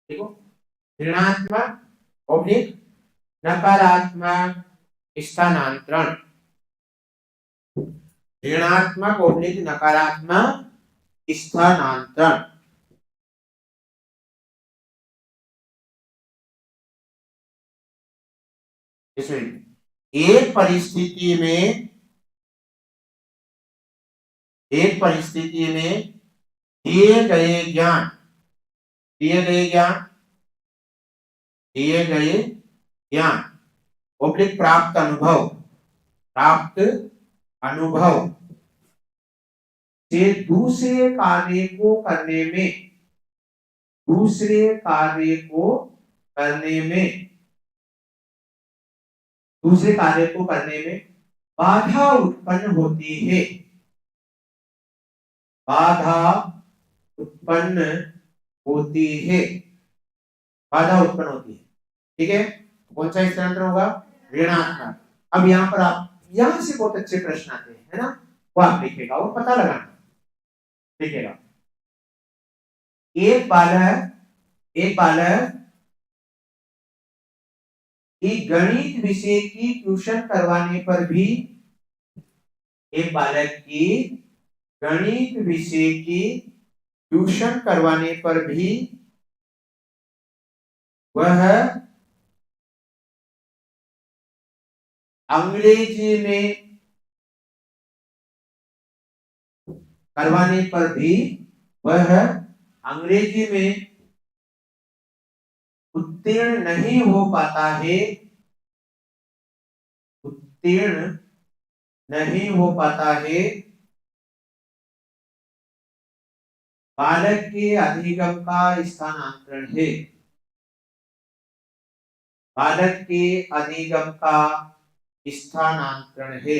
देखो, ऋणात्मक ऑब्लिक नकारात्मक स्थानांतरण, ऋणात्मक ऑब्लिक नकारात्मक स्थानांतरण। इसमें एक परिस्थिति में, एक परिस्थिति में दिए गए ज्ञान, दिए गए ज्ञान, दिए गए ज्ञान ऑब्लिक प्राप्त अनुभव, प्राप्त अनुभव से दूसरे कार्य को करने में, दूसरे कार्य को करने में, दूसरे कार्य को करने में बाधा उत्पन्न होती है, बाधा उत्पन्न होती है, बाधा उत्पन्न होती है। ठीक है, कौन सा स्थानांतरण होगा? ऋणात्मक। अब यहाँ पर आप, यहाँ से बहुत अच्छे प्रश्न आते हैं, है ना, वो आप लिखेगा और पता लगाना, लिखेगा। एक बालक, एक बालक की गणित विषय की ट्यूशन करवाने पर भी, एक बालक की गणित विषय की ट्यूशन करवाने पर भी वह अंग्रेजी में, करवाने पर भी वह अंग्रेजी में उत्तीर्ण नहीं हो पाता है, उत्तीर्ण नहीं हो पाता है, बालक के अधिगम का स्थानांतरण है, बालक के अधिगम का स्थानांतरण है,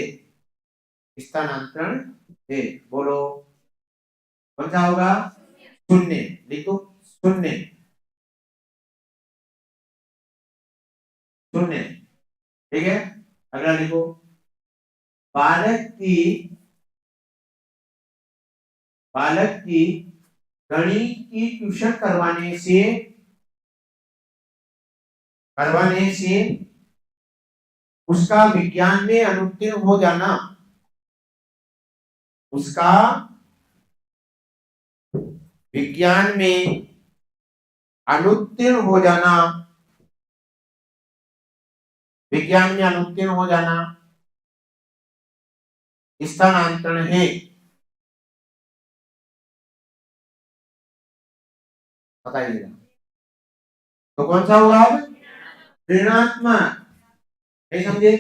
स्थानांतरण है। बोलो कौन सा होगा? शून्य, लिखो शून्य, शून्य। ठीक है, अगला लिखो, बालक की, बालक की गणित की ट्यूशन करवाने से, करवाने से उसका विज्ञान में अनुत्तीर्ण हो जाना, उसका विज्ञान में अनुत्तीर्ण हो जाना, विज्ञान में अनुत्तीर्ण हो जाना स्थानांतरण है। बताइएगा तो कौन सा होगा? अब ऋणात्मक, नहीं समझे?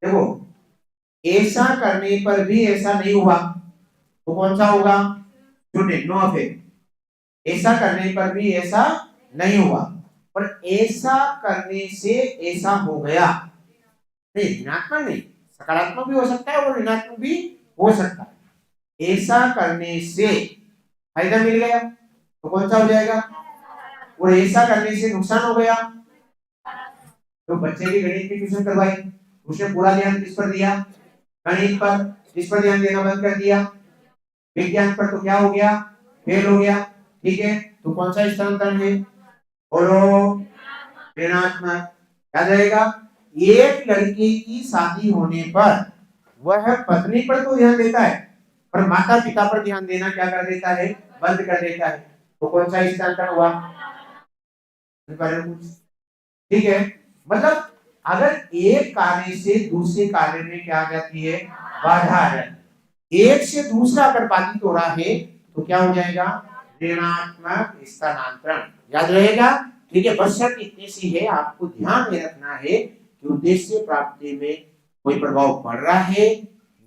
देखो, ऐसा करने पर भी ऐसा नहीं हुआ तो कौन सा होगा? शून्य, नो अफेक्ट। ऐसा करने पर भी ऐसा नहीं हुआ, पर ऐसा करने से ऐसा हो गया, नहीं ऋणात्मक नहीं, सकारात्मक भी हो सकता है और ऋणात्मक भी हो सकता है। ऐसा करने से फायदा मिल गया तो कौन सा हो जाएगा? और ऐसा करने से नुकसान हो गया, तो बच्चे की गणित की ट्यूशन करवाई, उसने पूरा ध्यान किस पर दिया? गणित पर, किस पर ध्यान देना बंद कर दिया? विज्ञान पर, तो क्या हो गया? फेल हो गया। ठीक है, तो कौन सा स्थानांतरण है? बोलो, ऋणात्मक। क्या रहेगा? एक लड़के की शादी होने पर वह पत्नी पर तो ध्यान देता है, पर माता पिता पर ध्यान देना क्या कर देता है? बंद कर देता है। तो कौन सा स्थानांतरण हुआ? ठीक है, मतलब अगर एक कार्य से दूसरे कार्य में क्या आ जाती है? बाधा आ जाती है। एक से दूसरा अगर बाधित हो रहा है तो क्या हो जाएगा? ऋणात्मक स्थानांतरण। याद रहेगा? ठीक है, बस शर्त इतनी सी है, आपको ध्यान में रखना है कि उद्देश्य प्राप्ति में कोई प्रभाव पड़ रहा है,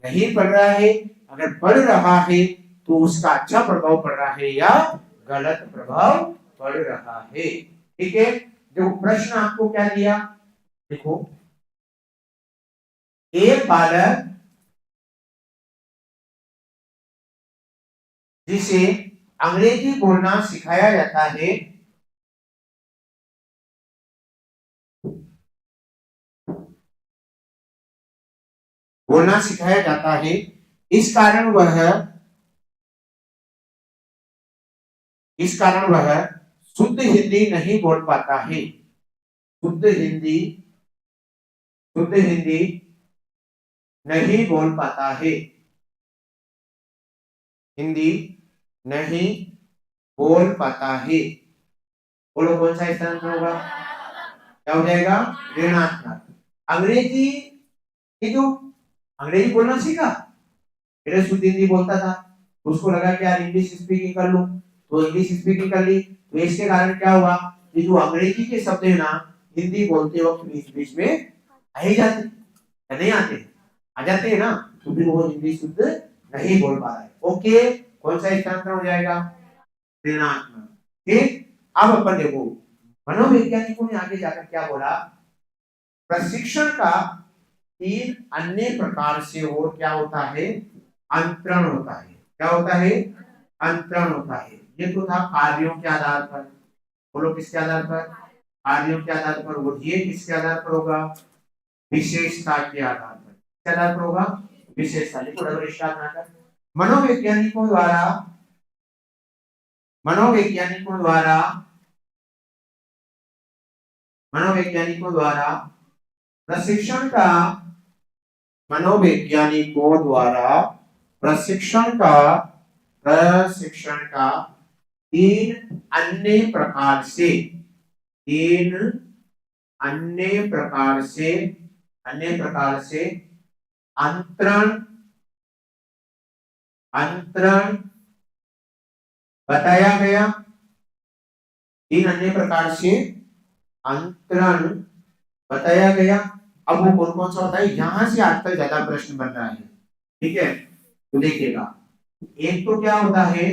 नहीं पड़ रहा है। अगर पड़ रहा है तो उसका अच्छा प्रभाव पड़ रहा है या गलत प्रभाव पड़ रहा है। ठीक है, देखो प्रश्न आपको क्या दिया, देखो, एक बालक जिसे अंग्रेजी बोलना सिखाया जाता है, बोलना सिखाया जाता है, इस कारण वह, इस कारण वह शुद्ध हिंदी नहीं बोल पाता है। शुद्ध हिंदी नहीं बोल पाता है। हिंदी नहीं बोल पाता है। बोलो कौन सा स्थान होगा? क्या हो जाएगा? ऋणात्मक। अंग्रेजी, ये जो अंग्रेजी बोलना सीखा, पहले शुद्ध हिंदी बोलता था, उसको लगा कि यार इंग्लिश स्पीकिंग कर लूं, तो इंग्लिश स्पीकिंग कर ली, तो इसके कारण क्या हुआ कि जो अंग्रेजी के शब्द है ना, हिंदी बोलते वक्त बीच बीच में आ ही जाते, या नहीं आते? आ जाते हैं ना, तो फिर वो हिंदी शुद्ध नहीं बोल पा रहा है। ओके, कौन सा स्थान हो जाएगा? ऋणात्मक। ठीक, अब अपन देखो मनोवैज्ञानिकों ने आगे जाकर क्या बोला, प्रशिक्षण का 3 अन्य प्रकार से और क्या होता है? अंतरण होता है। क्या होता है? अंतरण होता है। ये तो था कार्यों के आधार पर। बोलो किसके आधार पर? कार्यों के आधार पर। और ये किसके आधार पर होगा? विशेषता के आधार पर। किसके आधार पर होगा? विशेषता। लिखो डबल स्टार बनाकर। मनोवैज्ञानिकों द्वारा प्रशिक्षण का तीन अन्य प्रकार से अंतरण बताया गया। 3 अन्य प्रकार से अंतरण बताया गया। अब वो कौन कौन सा होता है, यहां से आज तक ज्यादा प्रश्न बन रहा है। ठीक है, तो देखिएगा, एक तो क्या होता है?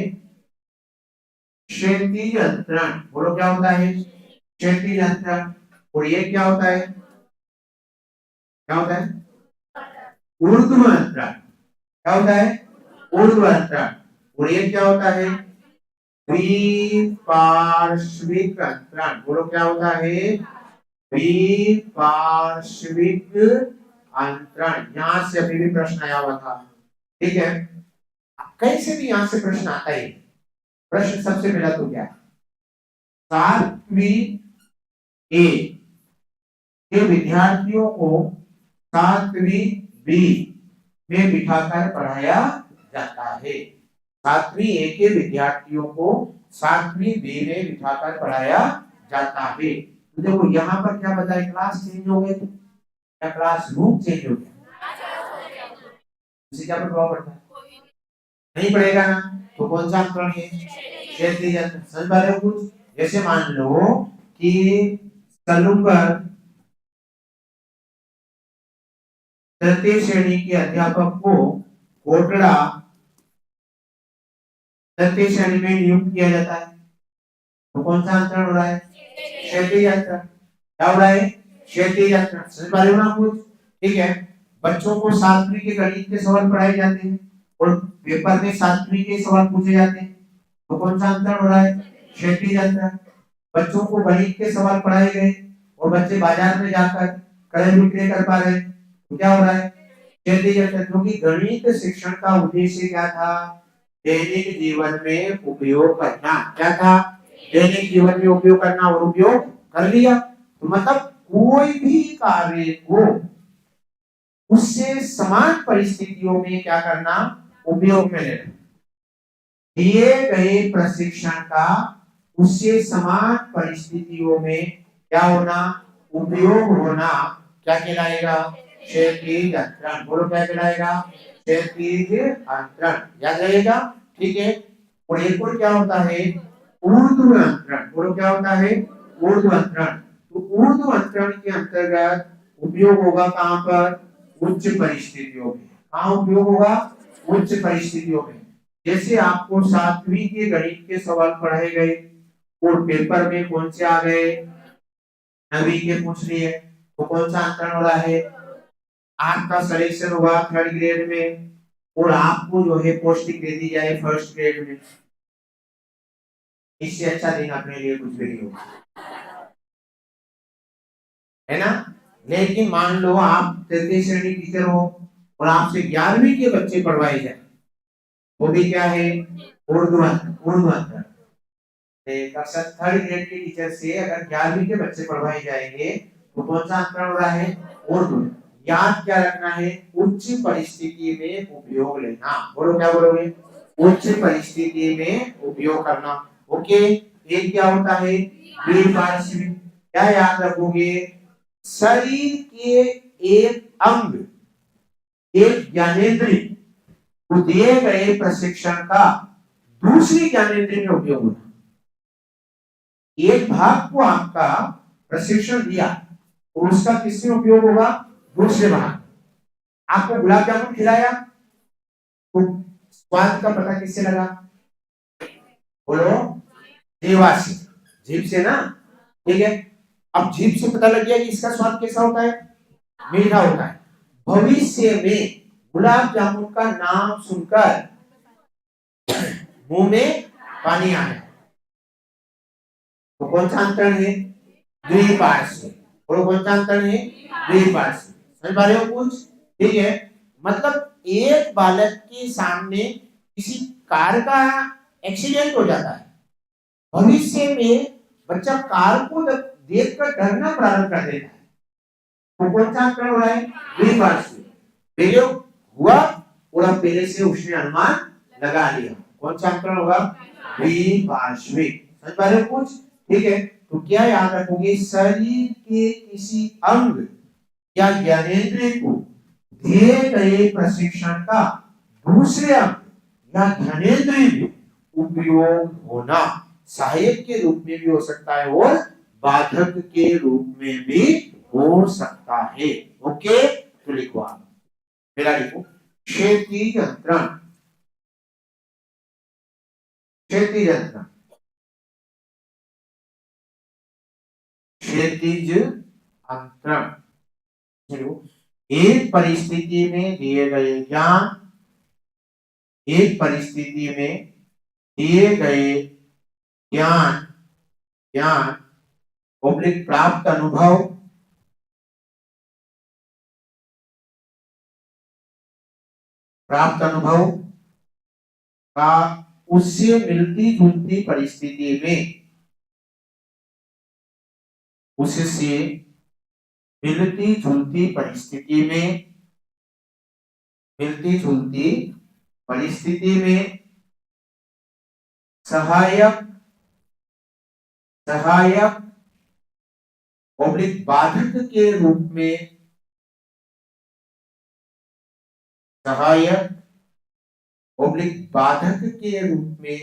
क्षैतिज अंतरण। बोलो क्या होता है? क्षैतिज अंतरण। और ये क्या होता है? क्या होता है? ऊर्ध्व अंतरण। क्या होता है? ऊर्ध्व अंतरण। और ये क्या होता है? द्विपार्श्विक अंतरण। बोलो क्या होता है? द्विपार्श्विक अंतरण। यहां से अभी भी प्रश्न आया हुआ था। ठीक है, कैसे भी यहां से प्रश्न आता है। प्रश्न सबसे पहला तो क्या है? 7वीं ए के विद्यार्थियों को 7वीं बी में बिठाकर पढ़ाया जाता है। 7वीं ए के विद्यार्थियों को 7वीं बी में बिठाकर पढ़ाया जाता है। तो देखो यहाँ पर क्या बताया, क्लास चेंज हो गई या क्लास रूम चेंज हो गया? इससे क्या प्रभाव पड़ता है? नहीं पड़ेगा ना। तो कौन सा अंतरण है? क्षैतिज अंतरण। समझ पा रहे हो कुछ? जैसे मान लो कि सलूकर तृतीय श्रेणी के अध्यापक को कोटड़ा तृतीय श्रेणी में नियुक्त किया जाता है, तो कौन सा अंतरण हो रहा है? क्षैतिज अंतरण। क्या हो रहा है? क्षैतिज अंतरण। समझ पा रहे हो ना कुछ? ठीक है, बच्चों को 7वीं के गणित के सवाल पढ़ाए जाते हैं और पेपर में 7वीं के सवाल पूछे जाते हैं, तो कौन सा अंतरण हो रहा है? क्षैतिज अंतरण। बच्चों को गणित के सवाल पढ़ाए गए और बच्चे बाजार में जाकर क्रय विक्रय कर पा रहे हैं, तो क्या हो रहा है? क्षैतिज अंतरण। क्योंकि गणित शिक्षण का उद्देश्य क्या था? दैनिक जीवन में उपयोग करना। क्या था? दैनिक जीवन में उपयोग करना, और उपयोग कर लिया तो मतलब कोई भी कार्य को उससे समान परिस्थितियों में क्या करना? उपयोग में लेना। दिए गए प्रशिक्षण का उससे समान परिस्थितियों में क्या होना? उपयोग होना। क्या कहलाएगा? क्षैतिज अंतरण। बोलो क्या कहलाएगा? क्षैतिज अंतरण। याद रहेगा? ठीक है, और एक और क्या होता है? ऊर्ध्व अंतरण। बोलो क्या होता है? ऊर्ध्व अंतरण। तो ऊर्ध्व अंतरण के अंतर्गत उपयोग होगा कहां पर? उच्च परिस्थितियों में। कहां उपयोग होगा? उच्च परिस्थितियों में। जैसे आपको 7वीं के गणित के सवाल पढ़ाए गए और पेपर में कौन से आ गए? 9वीं के पूछ लिए, तो कौन सा अंतरण हो रहा है? आपका सिलेक्शन हुआ 3rd ग्रेड में और आपको जो है पोस्टिंग दे दी जाए 1st ग्रेड में। इससे अच्छा दिन अपने लिए कुछ भी नहीं होगा, है ना? लेकिन मान लो आप तृतीय श्रेणी टीचर हो और आपसे 11वीं के बच्चे पढ़वाए जाए, वो भी क्या है? ऊर्ध्व अंतरण। कक्षा 3rd ग्रेड के टीचर से अगर 11वीं के बच्चे पढ़वाए जाएंगे तो कौन सा अंतरण हो रहा है? उर्दू। याद क्या रखना है? उच्च परिस्थिति में उपयोग लेना। बोलो क्या बोलोगे? उच्च परिस्थिति में उपयोग करना। ओके, ये क्या होता है? द्विपार्श्विक। क्या याद रखोगे? शरीर के एक अंग, एक ज्ञानेंद्रिय को दिए गए प्रशिक्षण का दूसरी ज्ञानेंद्रिय में उपयोग होना। एक भाग को आपका प्रशिक्षण दिया और उसका किसमें उपयोग होगा? दूसरे भाग। आपको गुलाब जामुन खिलाया तो स्वाद का पता किससे लगा? बोलो, जीवा से, जीभ से ना। ठीक है, अब जीभ से पता लग गया कि इसका स्वाद कैसा होता है? मीठा होता है। भविष्य में गुलाब जामुन का नाम सुनकर मुंह में पानी आया तो कौन सा अंतरण है? द्विपार्श्विक। और कौन सा अंतरण है? द्विपार्श्विक। समझ पा रहे हो कुछ? ठीक है, मतलब एक बालक के सामने किसी कार का एक्सीडेंट हो जाता है, भविष्य में बच्चा कार को देखकर डरना प्रारंभ कर देता है, तो कौन सा अंतरण हो रहा है? द्विपार्श्विक। पहले हुआ और अब पहले से उसने अनुमान लगा लिया। कौन सा अंतरण होगा? द्विपार्श्विक। समझ पा रहे हो कुछ? ठीक है, तो क्या याद रखोगे? शरीर के किसी अंग या ज्ञानेंद्रिय को दिए गए प्रशिक्षण का दूसरे अंग या ज्ञानेंद्रिय में उपयोग होना। सहायक के रूप में भी हो सकता है और बाधक के रूप में भी हो सकता है। ओके, तो लिखो आप। पहला लिखो, क्षैतिज अंतरण। क्षैतिज अंतरण, क्षैतिज अंतरण। एक परिस्थिति में दिए गए ज्ञान, एक परिस्थिति में दिए गए ज्ञान ज्ञान ऑब्लिक प्राप्त अनुभव, प्राप्त अनुभव का उससे मिलती जुलती परिस्थिति में, उससे मिलती जुलती परिस्थिति में, मिलती जुलती परिस्थिति में सहायक, सहायक ऑब्लिक बाधक के रूप में, सहायक ऑब्लिक बाधक के रूप में,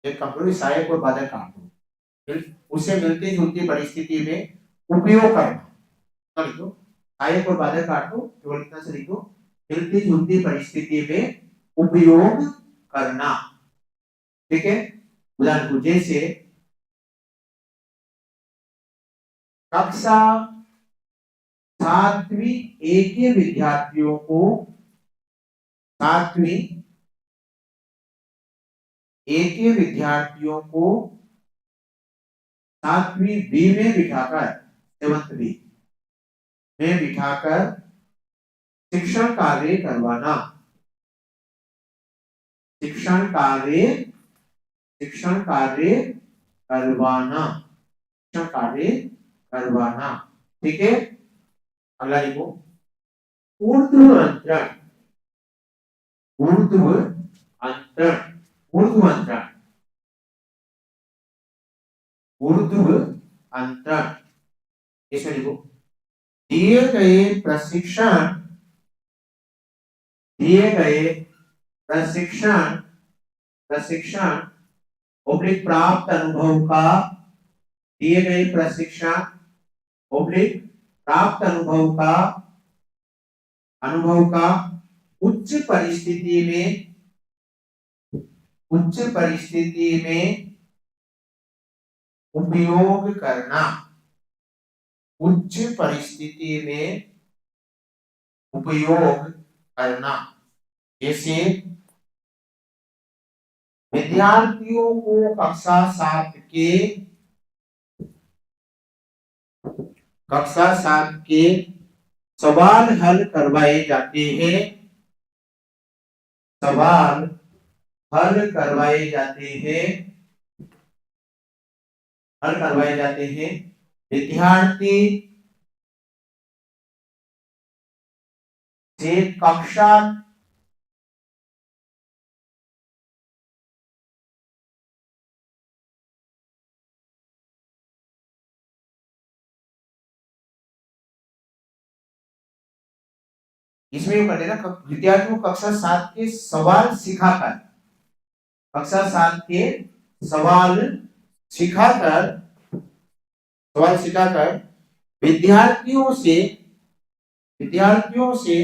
एक कंप्यूटर सहायक और बाधक काम उससे मिलती जुलती परिस्थिति में उपयोग करना। लिखो, सहायक और बाधक काट दो, केवल इतना से लिखो, मिलती जुलती परिस्थिति में उपयोग करना। ठीक है, उदाहरण जैसे कक्षा 7वीं ए के विद्यार्थियों को 7वीं ए के विद्यार्थियों को 7वीं बी में बिठाकर, 7th बी में बिठाकर शिक्षण कार्य करवाना। शिक्षण कार्य, शिक्षण कार्य करवाना, शिक्षण कार्य करवाना। ठीक है, अगला लिखो, ऊर्ध्व अंतरण। ऊर्ध्व अंतरण, ऊर्ध्व अंतरण, ऊर्ध्व अंतरण। इसमें लिखो, दिए गए प्रशिक्षण, दिए गए प्रशिक्षण, प्रशिक्षण ऑब्लिक प्राप्त अनुभव का, दिए गए प्रशिक्षण ऑब्लिक प्राप्त अनुभव का, अनुभव का उच्च परिस्थिति में, उच्च परिस्थिति में उपयोग करना, उच्च परिस्थिति में उपयोग करना। जैसे विद्यार्थियों को कक्षा 7 के सवाल हल करवाए जाते हैं, सवाल हल करवाए जाते हैं, हल करवाए जाते हैं। विद्यार्थी से कक्षा इसमें ये कर देना, विद्यार्थियों को कक्षा 7 के सवाल सिखाकर, कक्षा 7 के सवाल सिखाकर, सवाल सिखाकर विद्यार्थियों से, विद्यार्थियों से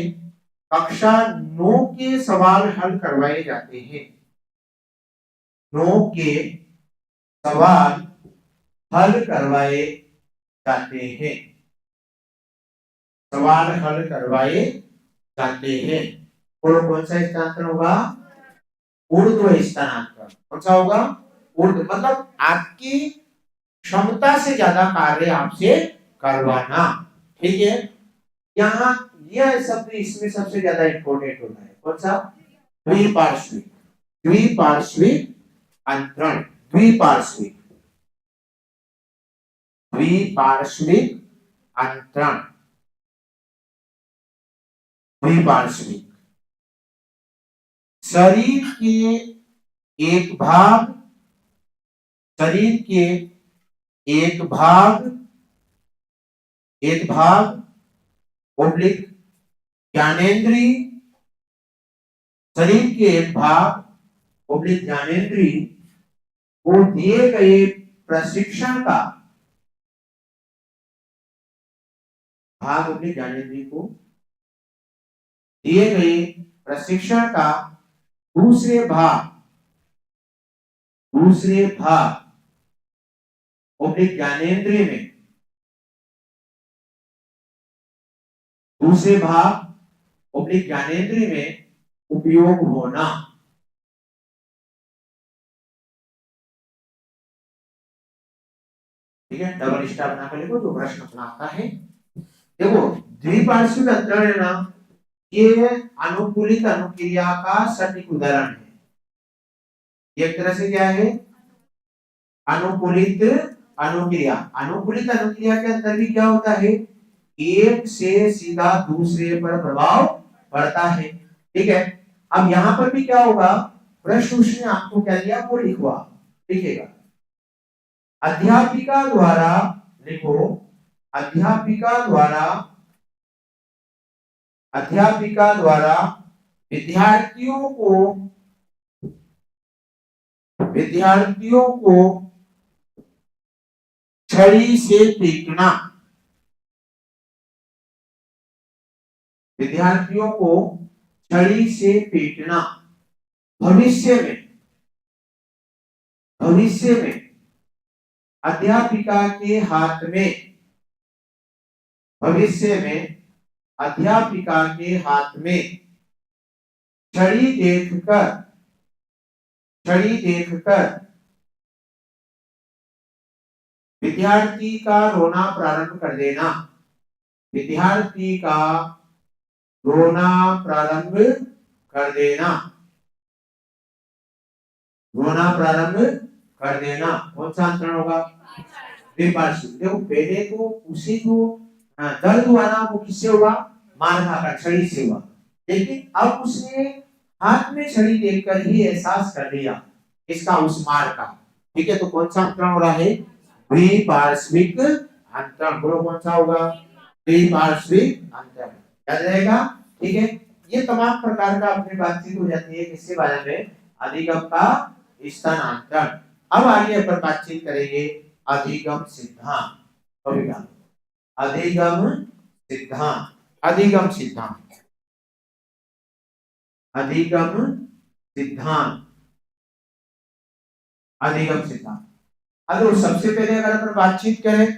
कक्षा 9 के सवाल हल करवाए जाते हैं। 9 के सवाल हल करवाए जाते हैं, सवाल हल करवाए जाते हैं। और कौन सा स्थानांतरण होगा? ऊर्ध्व स्थानांतरण। कौन सा होगा? ऊर्ध्व, मतलब आपकी क्षमता से ज्यादा कार्य आपसे करवाना। ठीक है, यहाँ यह शब्द इसमें सबसे ज्यादा इंपॉर्टेंट होता है। कौन सा? द्विपार्श्विक, द्विपार्श्विक अंतरण, द्विपार्श्विक, द्विपार्श्विक अंतरण, द्विपार्श्विक। शरीर के एक भाग, शरीर के एक भाग, एक भाग ओब्लिक ज्ञानेंद्री, शरीर के एक भाग ओब्लिक ज्ञानेंद्री को दिए गए प्रशिक्षण का, भाग ओब्लिक ज्ञानेंद्री को दिए गए प्रशिक्षण का दूसरे भाग, दूसरे भाग ओब्लिक ज्ञानेंद्रिय में, दूसरे भाग ओब्लिक ज्ञानेंद्रिय में उपयोग होना। ठीक है, डबल स्टार बना कर लिखो जो प्रश्न अपना आता है। देखो द्विपार्श्विक अंतरण है ना, ये अनुकूलित अनुक्रिया का सटीक उदाहरण है। एक तरह से क्या है? अनुकूलित अनुक्रिया। अनुकूलित अनुक्रिया के अंदर भी क्या होता है? एक से सीधा दूसरे पर प्रभाव पड़ता है। ठीक है, अब यहां पर भी क्या होगा? प्रश्न उसने आपको क्या दिया वो लिखवा, लिखेगा। अध्यापिका द्वारा, लिखो, अध्यापिका द्वारा, अध्यापिका द्वारा विद्यार्थियों को, विद्यार्थियों को छड़ी से पीटना, विद्यार्थियों को छड़ी से पीटना भविष्य में, भविष्य में अध्यापिका के हाथ में, भविष्य में अध्यापिका के हाथ में छड़ी देखकर, छड़ी देखकर विद्यार्थी का रोना प्रारंभ कर देना, विद्यार्थी का रोना प्रारंभ कर देना, रोना प्रारंभ कर देना। कौन सा अंतरण होगा? द्विपार्श्विक। देखो पहले तो उसे जो दर्द हुआ ना वो किससे हुआ? मार खाकर, छड़ी से हुआ। लेकिन अब उसने हाथ में छड़ी देखकर ही एहसास कर लिया इसका, उस मार का। ठीक है, तो कौन सा अंतरण हो रहा है? द्विपार्श्विक अंतरण। बोलो कौन सा होगा? द्विपार्श्विक अंतरण। याद रहेगा? ठीक है, ये तमाम प्रकार का अपनी बातचीत हो जाती है किसके बारे में? अधिगम का स्थानांतरण। अब आगे अपन बातचीत करेंगे अधिगम सिद्धांत। अधिगम सिद्धांत, अधिगम सिद्धांत, अधिगम सिद्धांत, अधिगम सिद्धांत। अगर सबसे पहले अगर अपन बातचीत करें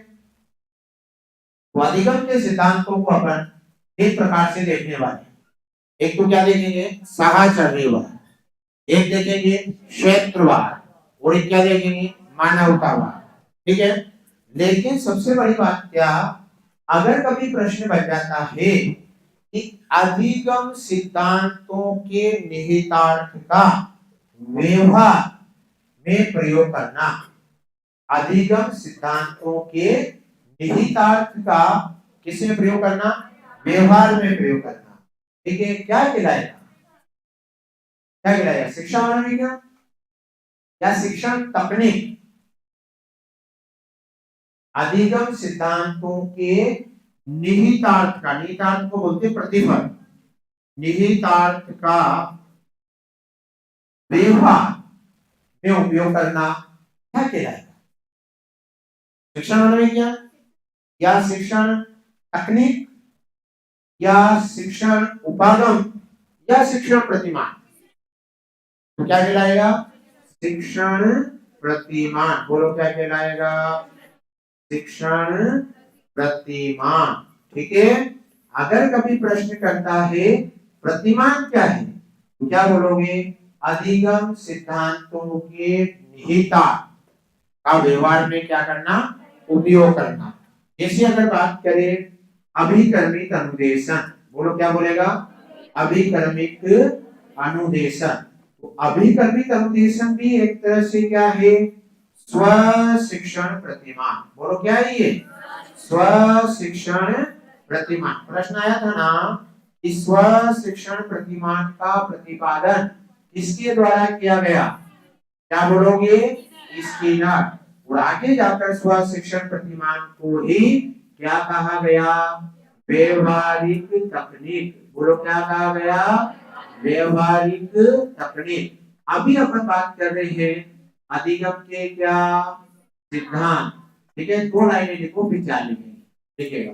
तो अधिगम के सिद्धांतों को अपन एक प्रकार से देखने वाले। एक तो क्या देखेंगे? साहचर्यवाद, एक देखेंगे क्षेत्रवाद, और एक क्या देखेंगे? मानवतावाद। ठीक है, लेकिन सबसे बड़ी बात क्या, अगर कभी प्रश्न बन जाता है कि अधिगम सिद्धांतों के निहितार्थ का व्यवहार में प्रयोग करना, अधिगम सिद्धांतों के निहितार्थ का किसमें प्रयोग करना, व्यवहार में प्रयोग करना। ठीक है, क्या कहलाएगा, क्या कहलाएगा, शिक्षा मनोविज्ञान या शिक्षण तकनीक। अधिगम सिद्धांतों के निहितार्थ का, निहितार्थ को बोलते प्रतिफल, निहितार्थ का व्यवहार में उपयोग करना क्या कहलाएगा, शिक्षण मनोविज्ञान या शिक्षण तकनीक या शिक्षण उपागम या शिक्षण प्रतिमान। तो क्या कहलाएगा, शिक्षण प्रतिमान। बोलो क्या कहलाएगा, शिक्षण प्रतिमान। ठीक है, अगर कभी प्रश्न करता है प्रतिमान क्या है, तो क्या बोलोगे, अधिगम सिद्धांतों के निहितार्थ का व्यवहार में क्या करना, उपयोग करना। जैसे अगर बात करें अभिकर्मिक अनुदेशन, बोलो क्या बोलेगा, अभिकर्मिक अनुदेशन। तो अभिकर्मिक अनुदेशन भी एक तरह से क्या है, स्व शिक्षण प्रतिमान। बोलो क्या है ये, स्व शिक्षण प्रतिमान। प्रश्न आया था ना कि स्व शिक्षण प्रतिमान का प्रतिपादन किसके द्वारा किया गया, क्या बोलोगे, स्किनर। और आगे जाकर स्व शिक्षण प्रतिमान को ही क्या कहा गया, व्यवहारिक तकनीक। बोलो क्या कहा गया, व्यवहारिक तकनीक। अभी अपन बात कर रहे हैं अधिगम के क्या सिद्धांत। ठीक है, 2 लाइनें लिखो फिर 4 लिखेंगे, लिखेगा।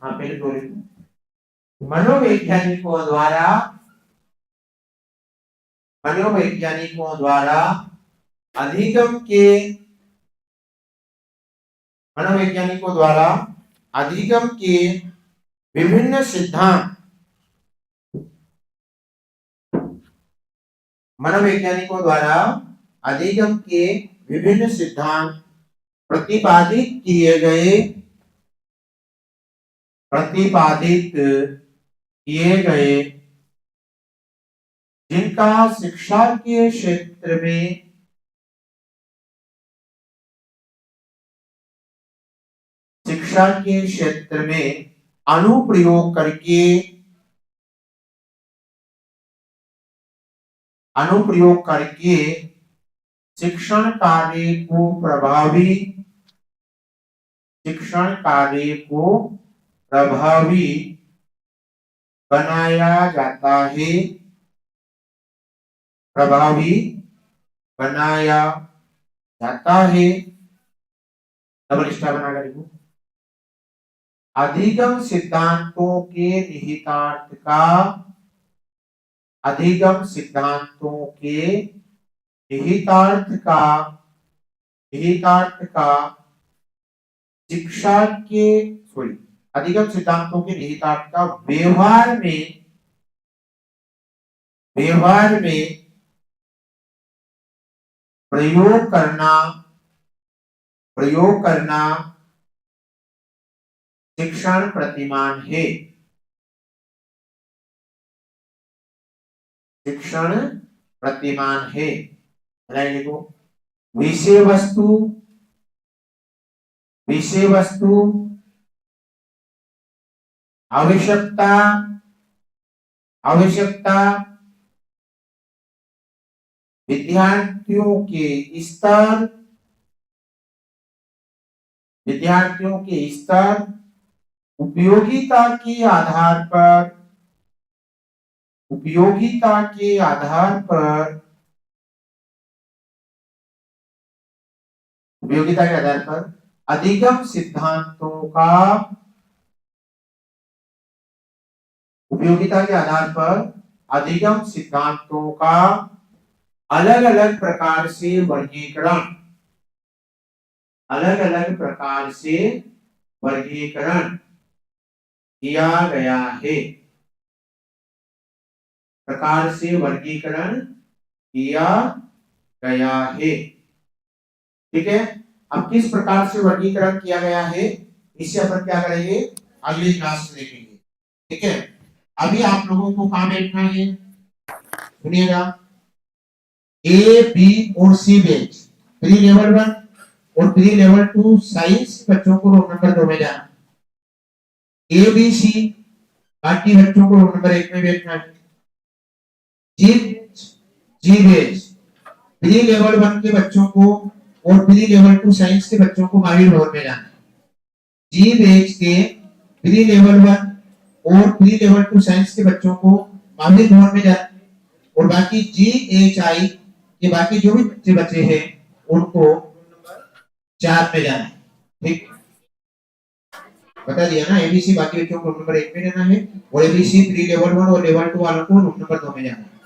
हाँ पहले 2 लिखो। मनोवैज्ञानिकों द्वारा, मनोवैज्ञानिकों द्वारा अधिगम के, मनोवैज्ञानिकों द्वारा अधिगम के विभिन्न सिद्धांत, मनोवैज्ञानिकों द्वारा अधिगम के विभिन्न सिद्धांत प्रतिपादित किए गए, प्रतिपादित किए गए, जिनका शिक्षा के क्षेत्र में, शिक्षा के क्षेत्र में अनुप्रयोग करके, अनुप्रयोग करके शिक्षण कार्य को प्रभावी, शिक्षण कार्य को प्रभावी बनाया जाता है, प्रभावी बनाया जाता है। डबल स्टार बनाकर लिखो। अधिगम सिद्धांतों के निहितार्थ का, अधिगम सिद्धांतों के निहितार्थ का, निहितार्थ का शिक्षा के, सॉरी, अधिगम सिद्धांतों के निहितार्थ का व्यवहार में, व्यवहार में प्रयोग करना, प्रयोग करना शिक्षण प्रतिमान है, शिक्षण प्रतिमान है। लिखो, विषय वस्तु, विषय वस्तु, आवश्यकता, आवश्यकता, विद्यार्थियों के स्तर, विद्यार्थियों के स्तर, उपयोगिता के आधार पर, उपयोगिता के आधार पर, उपयोगिता के आधार पर अधिगम सिद्धांतों का, उपयोगिता के आधार पर अधिगम सिद्धांतों का अलग अलग प्रकार से वर्गीकरण, अलग अलग प्रकार से वर्गीकरण किया गया है, प्रकार से वर्गीकरण किया गया है। ठीक है, अब किस प्रकार से वर्गीकरण किया गया है इसे अपन क्या करेंगे, अगली क्लास में देखेंगे। ठीक है, अभी आप लोगों को कहाँ बैठना है, सुनिएगा। ए बी और सी बैच प्री लेवल 1 और प्री लेवल 2 साइंस बच्चों को रोल नंबर 2 में जाना। ए बी सी बाकी बच्चों को रोल नंबर 1 में बैठना है। जी जी बैच प्री लेवल 1 के बच्चों को और प्री लेवल 2 साइंस के बच्चों को माहिर भवन में जाना है। जी बैच के प्री लेवल 1 और प्री लेवल 2 साइंस के बच्चों को माहिर भवन में जाना है। और बाकी जी एच आई के बाकी जो भी बच्चे बचे हैं उनको 4 में जाना है। ठीक बता दिया ना, एबीसी बाकी बच्चों को नंबर 1 में जाना है और एबीसी प्री लेवल 1 और लेवल 2 वालों को नंबर 2 में जाना है।